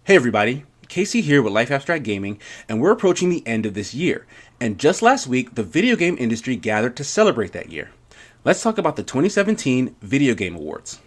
Hey everybody, Casey here with Life Abstract Gaming, and we're approaching the end of this year. And just last week, the video game industry gathered to celebrate that year. Let's talk about the 2017 Video Game Awards.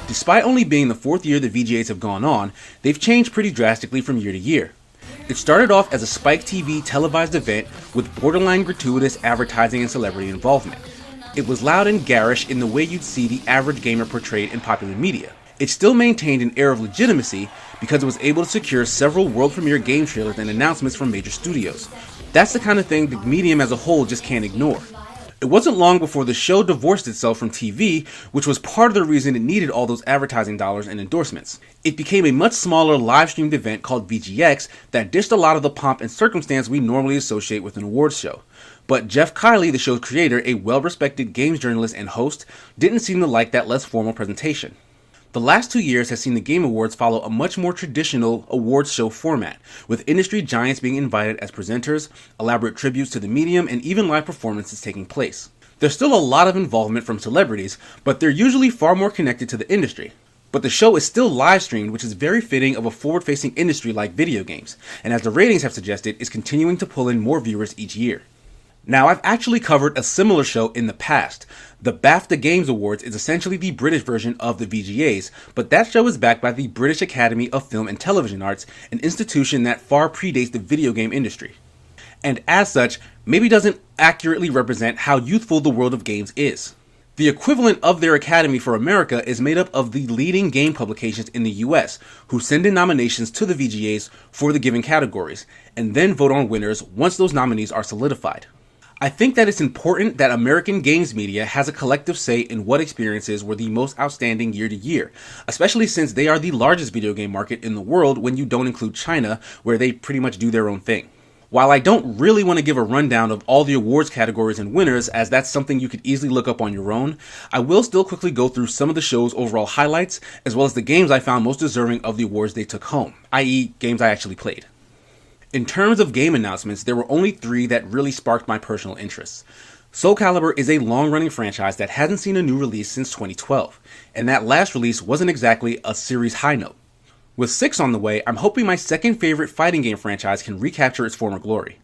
Despite only being the fourth year the VGAs have gone on, they've changed pretty drastically from year to year. It started off as a Spike TV televised event with borderline gratuitous advertising and celebrity involvement. It was loud and garish in the way you'd see the average gamer portrayed in popular media. It still maintained an air of legitimacy because it was able to secure several world premiere game trailers and announcements from major studios. That's the kind of thing the medium as a whole just can't ignore. It wasn't long before the show divorced itself from TV, which was part of the reason it needed all those advertising dollars and endorsements. It became a much smaller live-streamed event called VGX that dished a lot of the pomp and circumstance we normally associate with an awards show. But Jeff Kiley, the show's creator, a well-respected games journalist and host, didn't seem to like that less formal presentation. The last 2 years has seen the Game Awards follow a much more traditional awards show format, with industry giants being invited as presenters, elaborate tributes to the medium, and even live performances taking place. There's still a lot of involvement from celebrities, but they're usually far more connected to the industry. But the show is still live streamed, which is very fitting of a forward-facing industry like video games, and as the ratings have suggested, is continuing to pull in more viewers each year. Now, I've actually covered a similar show in the past. The BAFTA Games Awards is essentially the British version of the VGAs, but that show is backed by the British Academy of Film and Television Arts, an institution that far predates the video game industry. And as such, maybe doesn't accurately represent how youthful the world of games is. The equivalent of their academy for America is made up of the leading game publications in the US, who send in nominations to the VGAs for the given categories, and then vote on winners once those nominees are solidified. I think that it's important that American games media has a collective say in what experiences were the most outstanding year to year, especially since they are the largest video game market in the world when you don't include China, where they pretty much do their own thing. While I don't really want to give a rundown of all the awards categories and winners, as that's something you could easily look up on your own, I will still quickly go through some of the show's overall highlights, as well as the games I found most deserving of the awards they took home, i.e. games I actually played. In terms of game announcements, there were only 3 that really sparked my personal interests. Soul Calibur is a long-running franchise that hasn't seen a new release since 2012, and that last release wasn't exactly a series high note. With 6 on the way, I'm hoping my second favorite fighting game franchise can recapture its former glory.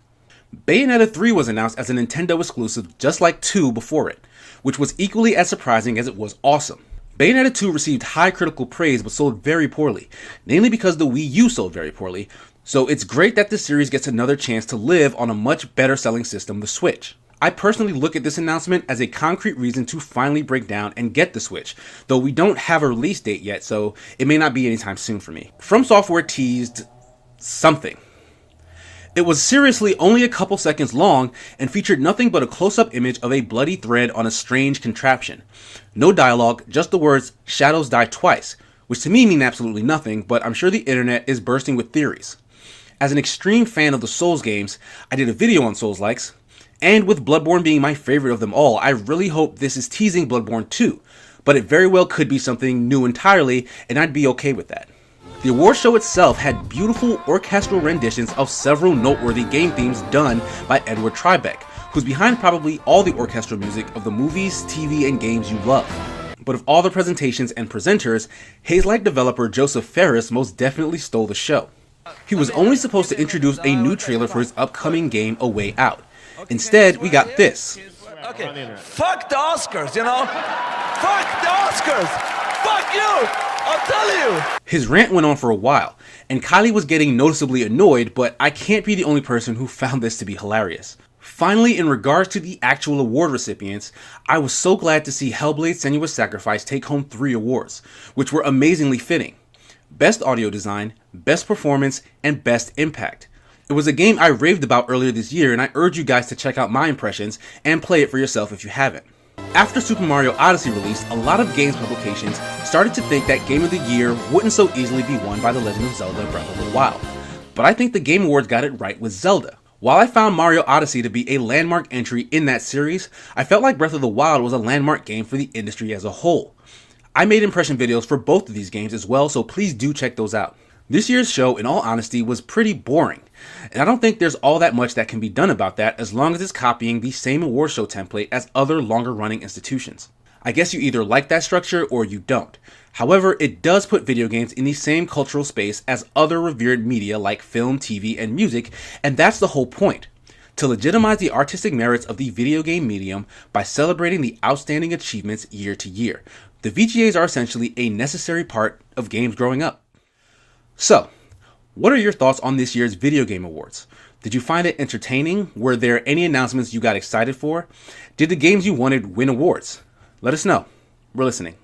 Bayonetta 3 was announced as a Nintendo exclusive just like 2 before it, which was equally as surprising as it was awesome. Bayonetta 2 received high critical praise but sold very poorly, namely because the Wii U sold very poorly, so it's great that the series gets another chance to live on a much better selling system, the Switch. I personally look at this announcement as a concrete reason to finally break down and get the Switch, though we don't have a release date yet, so it may not be anytime soon for me. From Software teased something. It was seriously only a couple seconds long and featured nothing but a close-up image of a bloody thread on a strange contraption. No dialogue, just the words, "Shadows die twice," which to me mean absolutely nothing, but I'm sure the internet is bursting with theories. As an extreme fan of the Souls games, I did a video on Souls-likes, and with Bloodborne being my favorite of them all, I really hope this is teasing Bloodborne 2, but it very well could be something new entirely, and I'd be okay with that. The award show itself had beautiful orchestral renditions of several noteworthy game themes done by Edward Tribeca, who's behind probably all the orchestral music of the movies, TV, and games you love. But of all the presentations and presenters, Hazelight developer Joseph Ferris most definitely stole the show. He was only supposed to introduce a new trailer for his upcoming game, A Way Out. Instead, we got this. Okay, fuck the Oscars, you know? Fuck the Oscars! Fuck you! I'll tell you! His rant went on for a while, and Kylie was getting noticeably annoyed, but I can't be the only person who found this to be hilarious. Finally, in regards to the actual award recipients, I was so glad to see Hellblade: Senua's Sacrifice take home 3 awards, which were amazingly fitting. Best Audio Design, Best Performance, and Best Impact. It was a game I raved about earlier this year, and I urge you guys to check out my impressions and play it for yourself if you haven't. After Super Mario Odyssey released, a lot of games publications started to think that Game of the Year wouldn't so easily be won by The Legend of Zelda Breath of the Wild. But I think the Game Awards got it right with Zelda. While I found Mario Odyssey to be a landmark entry in that series, I felt like Breath of the Wild was a landmark game for the industry as a whole. I made impression videos for both of these games as well, so please do check those out. This year's show, in all honesty, was pretty boring, and I don't think there's all that much that can be done about that as long as it's copying the same award show template as other longer running institutions. I guess you either like that structure or you don't. However, it does put video games in the same cultural space as other revered media like film, TV, and music, and that's the whole point. To legitimize the artistic merits of the video game medium by celebrating the outstanding achievements year to year. The VGAs are essentially a necessary part of games growing up. So, what are your thoughts on this year's Video Game Awards? Did you find it entertaining? Were there any announcements you got excited for? Did the games you wanted win awards? Let us know. We're listening.